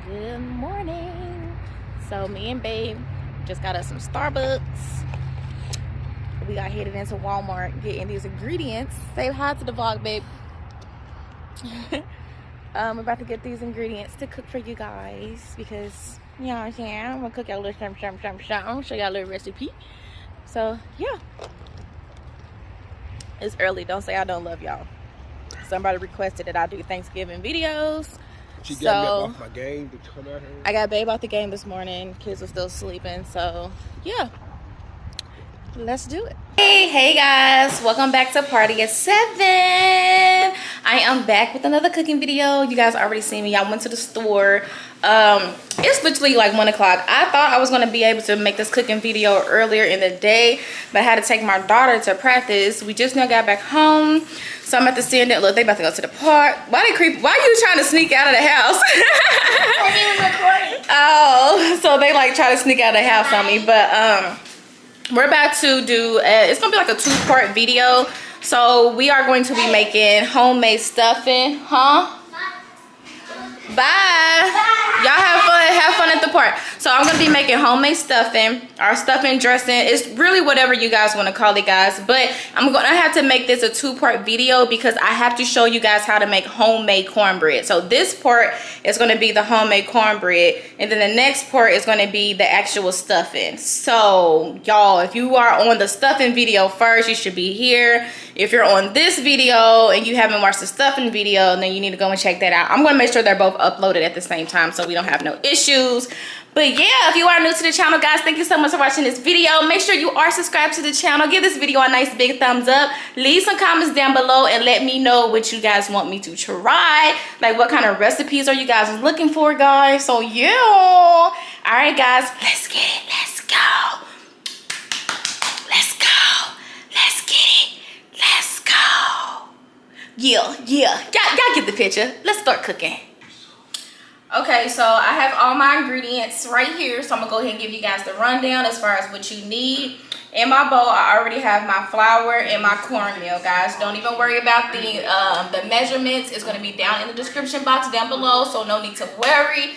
Good morning. So me and babe just got us some Starbucks. We got headed into Walmart getting these ingredients. Say hi to the vlog, babe. We're about to get these ingredients to cook for you guys because, you know what I'm saying, I'm gonna cook y'all a little something, show y'all a little recipe. So yeah, it's early. Don't say I don't love y'all. Somebody requested that I do Thanksgiving videos. She got me off my game to come out here. I got babe out the game this morning. Kids were still sleeping, so yeah, let's do it. Hey guys, welcome back to Party at 7. I am back with another cooking video. You guys already seen me. I went to the store. It's literally like 1 o'clock. I thought I was going to be able to make this cooking video earlier in the day, but I had to take my daughter to practice. We just now got back home, so I'm at the stand there. Look, they about to go to the park. Why are you trying to sneak out of the house? Oh, so they like try to sneak out of the house on me. But we're about to do it's gonna be like a 2-part video. So we are going to be making homemade stuffing. Bye. Y'all have fun at the park. So I'm gonna be making homemade stuffing, our stuffing dressing. It's really whatever you guys want to call it, guys, but I'm gonna have to make this a 2-part video because I have to show you guys how to make homemade cornbread. So this part is going to be the homemade cornbread, and then the next part is going to be the actual stuffing. So y'all, if you are on the stuffing video first, you should be here. If you're on this video and you haven't watched the stuffing video, then you need to go and check that out. I'm going to make sure they're both uploaded at the same time so we don't have no issues. But yeah, if you are new to the channel, guys, thank you so much for watching this video. Make sure you are subscribed to the channel. Give this video a nice big thumbs up. Leave some comments down below and let me know what you guys want me to try. Like, what kind of recipes are you guys looking for, guys? So yeah. All right, guys, let's get it. Let's go. Let's go. Let's get it. Let's go. Yeah. Y'all get the picture. Let's start cooking. Okay, so I have all my ingredients right here, so I'm gonna go ahead and give you guys the rundown as far as what you need. In my bowl, I already have my flour and my cornmeal, guys. Don't even worry about the measurements. It's gonna be down in the description box down below, so no need to worry.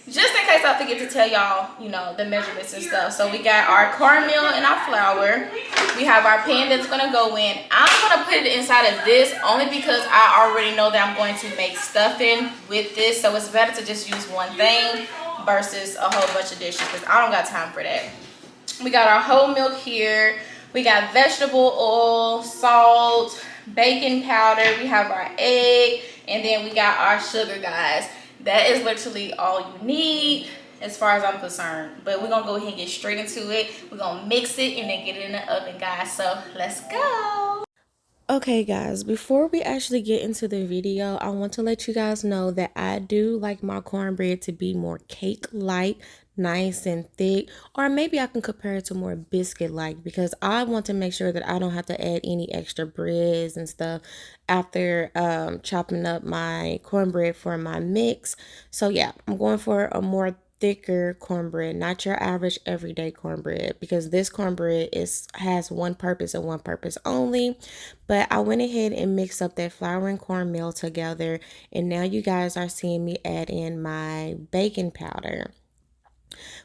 Just in case I forget to tell y'all, you know, the measurements and stuff. So we got our cornmeal and our flour. We have our pan that's gonna go in. I'm gonna put it inside of this only because I already know that I'm going to make stuffing with this. So it's better to just use one thing versus a whole bunch of dishes because I don't got time for that. We got our whole milk here. We got vegetable oil, salt, baking powder. We have our egg, and then we got our sugar, guys. That is literally all you need as far as I'm concerned. But we're gonna go ahead and get straight into it. We're gonna mix it and then get it in the oven, guys. So let's go. Okay, guys, before we actually get into the video, I want to let you guys know that I do like my cornbread to be more cake-like, nice and thick, or maybe I can compare it to more biscuit-like because I want to make sure that I don't have to add any extra breads and stuff after chopping up my cornbread for my mix. So yeah, I'm going for a more thicker cornbread, not your average everyday cornbread, because this cornbread has one purpose and one purpose only. But I went ahead and mixed up that flour and cornmeal together, and now you guys are seeing me add in my baking powder.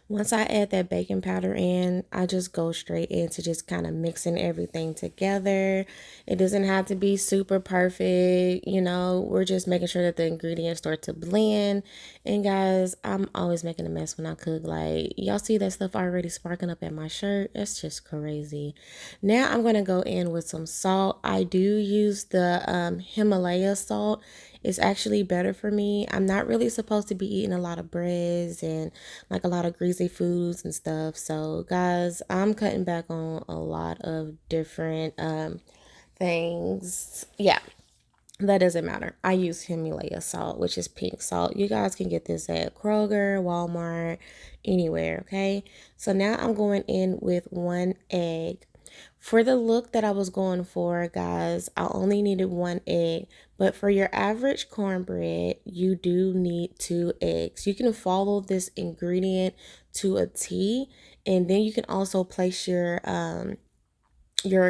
Once I add that baking powder in, I just go straight into just kind of mixing everything together. It doesn't have to be super perfect, you know, we're just making sure that the ingredients start to blend. And guys, I'm always making a mess when I cook. Like, y'all see that stuff already sparking up at my shirt? That's just crazy. Now I'm going to go in with some salt. I do use the Himalaya salt. It's actually better for me. I'm not really supposed to be eating a lot of breads and like a lot of greasy foods and stuff. So guys, I'm cutting back on a lot of different things. Yeah, that doesn't matter. I use Himalaya salt, which is pink salt. You guys can get this at Kroger, Walmart, anywhere, okay? So now I'm going in with 1 egg. For the look that I was going for, guys, I only needed 1 egg. But for your average cornbread, you do need 2 eggs. You can follow this ingredient to a T. And then you can also place your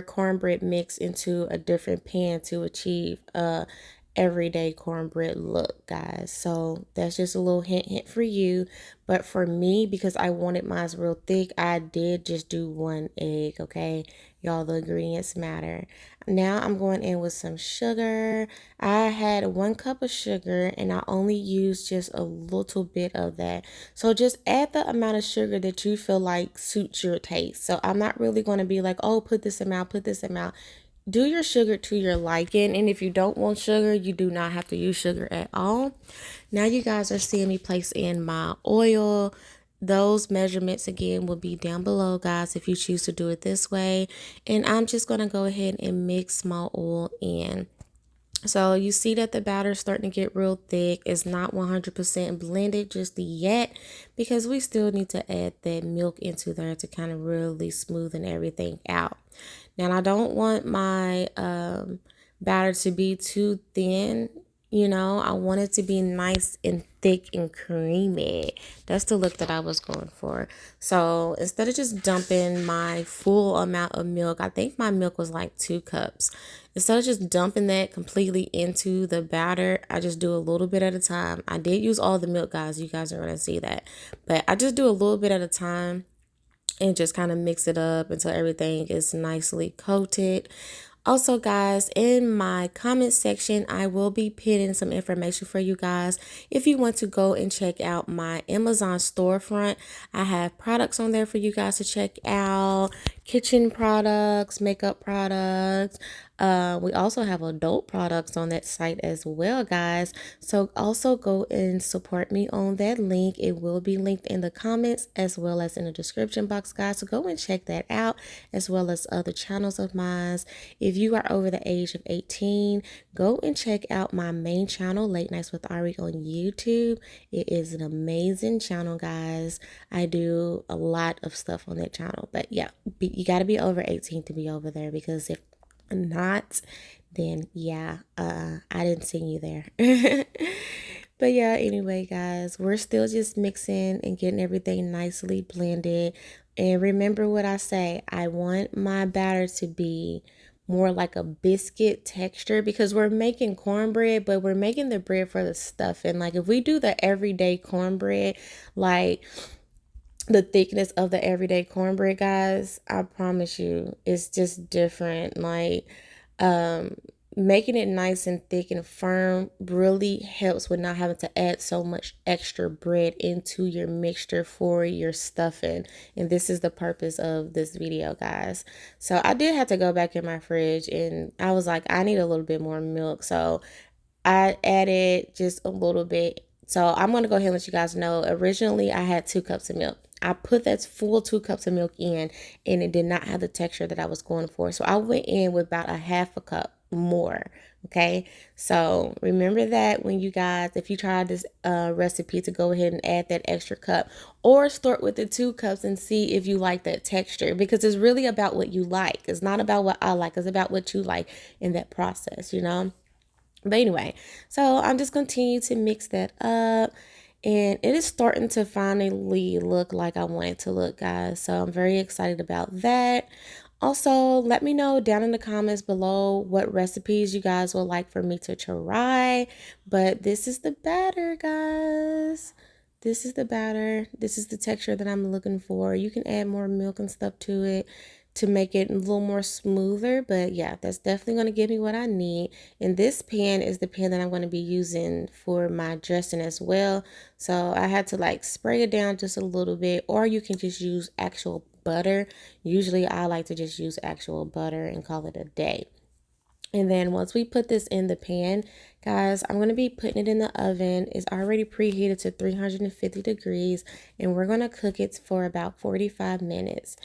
cornbread mix into a different pan to achieve everyday cornbread look, guys. So that's just a little hint for you. But for me, because I wanted mine real thick, I did just do 1 egg, okay? Y'all, the ingredients matter. Now I'm going in with some sugar. I had 1 cup of sugar and I only used just a little bit of that. So just add the amount of sugar that you feel like suits your taste. So I'm not really going to be like, oh, put this amount, put this amount. Do your sugar to your liking, and if you don't want sugar, you do not have to use sugar at all. Now you guys are seeing me place in my oil. Those measurements again will be down below, guys, if you choose to do it this way. And I'm just going to go ahead and mix my oil in. So you see that the batter is starting to get real thick. It's not 100% blended just yet because we still need to add that milk into there to kind of really smoothen everything out. Now I don't want my batter to be too thin. You know, I want it to be nice and thick and creamy. That's the look that I was going for. So instead of just dumping my full amount of milk, I think my milk was like 2 cups. Instead of just dumping that completely into the batter, I just do a little bit at a time. I did use all the milk, guys. You guys are going to see that. But I just do a little bit at a time and just kind of mix it up until everything is nicely coated. Also, guys, in my comment section, I will be pinning some information for you guys. If you want to go and check out my Amazon storefront, I have products on there for you guys to check out. Kitchen products, makeup products. We also have adult products on that site as well, guys. So also go and support me on that link. It will be linked in the comments as well as in the description box, guys. So go and check that out as well as other channels of mine. If you are over the age of 18, go and check out my main channel, Late Nights with Arie, on YouTube. It is an amazing channel, guys. I do a lot of stuff on that channel. But yeah, you got to be over 18 to be over there, because if not, then yeah, I didn't see you there. But yeah, anyway, guys, we're still just mixing and getting everything nicely blended. And remember what I say, I want my batter to be more like a biscuit texture, because we're making cornbread, but we're making the bread for the stuffing. Like if we do the everyday cornbread, like the thickness of the everyday cornbread, guys, I promise you, it's just different. Like making it nice and thick and firm really helps with not having to add so much extra bread into your mixture for your stuffing. And this is the purpose of this video, guys. So I did have to go back in my fridge and I was like, I need a little bit more milk. So I added just a little bit. So I'm going to go ahead and let you guys know, originally I had 2 cups of milk. I put that full 2 cups of milk in and it did not have the texture that I was going for. So I went in with about a half a cup more. Okay, so remember that when you guys, if you try this recipe, to go ahead and add that extra cup, or start with the 2 cups and see if you like that texture, because it's really about what you like. It's not about what I like, it's about what you like in that process, you know. But anyway, so I'm just continue to mix that up. And it is starting to finally look like I want it to look, guys. So I'm very excited about that. Also, let me know down in the comments below what recipes you guys would like for me to try. But this is the batter, guys. This is the batter. This is the texture that I'm looking for. You can add more milk and stuff to it to make it a little more smoother, but yeah, that's definitely going to give me what I need. And this pan is the pan that I'm going to be using for my dressing as well. So I had to like spray it down just a little bit, or you can just use actual butter. Usually I like to just use actual butter and call it a day. And then once we put this in the pan, guys, I'm going to be putting it in the oven. It's already preheated to 350 degrees, and we're going to cook it for about 45 minutes.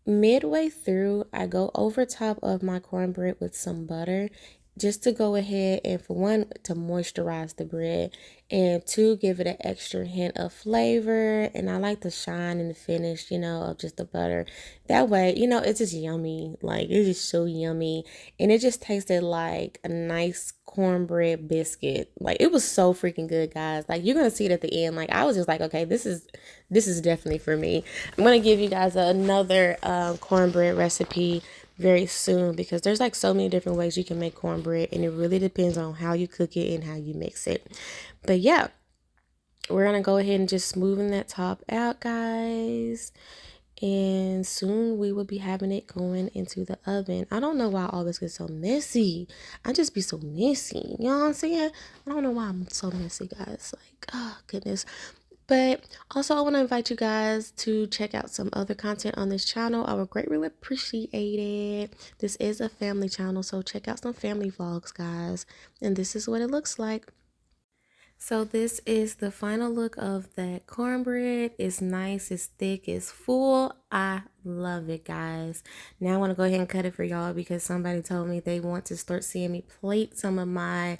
Midway through, I go over top of my cornbread with some butter, just to go ahead and, for one, to moisturize the bread, and 2, give it an extra hint of flavor. And I like the shine and the finish, you know, of just the butter. That way, you know, it's just yummy. Like, it's just so yummy. And it just tasted like a nice cornbread biscuit. Like, it was so freaking good, guys. Like, you're gonna see it at the end. Like, I was just like, okay, this is definitely for me. I'm gonna give you guys another cornbread recipe very soon, because there's like so many different ways you can make cornbread, and it really depends on how you cook it and how you mix it. But yeah, we're gonna go ahead and just smoothen that top out, guys, and soon we will be having it going into the oven. I don't know why all this gets so messy. I just be so messy, you know what I'm saying? I don't know why I'm so messy, guys. Like, oh goodness. But also, I want to invite you guys to check out some other content on this channel. I would greatly appreciate it. This is a family channel, so check out some family vlogs, guys. And this is what it looks like. So this is the final look of that cornbread. It's nice, it's thick, it's full. I love it, guys. Now I want to go ahead and cut it for y'all because somebody told me they want to start seeing me plate some of my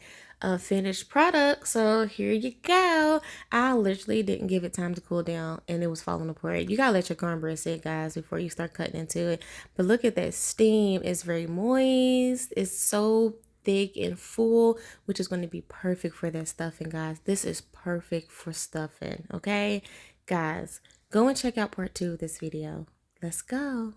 finished product. So here you go. I literally didn't give it time to cool down and it was falling apart. You gotta let your cornbread sit, guys, before you start cutting into it. But look at that steam. It's very moist. It's so thick and full, which is going to be perfect for that stuffing, guys. This is perfect for stuffing. Okay, guys, go and check out part 2 of this video. Let's go.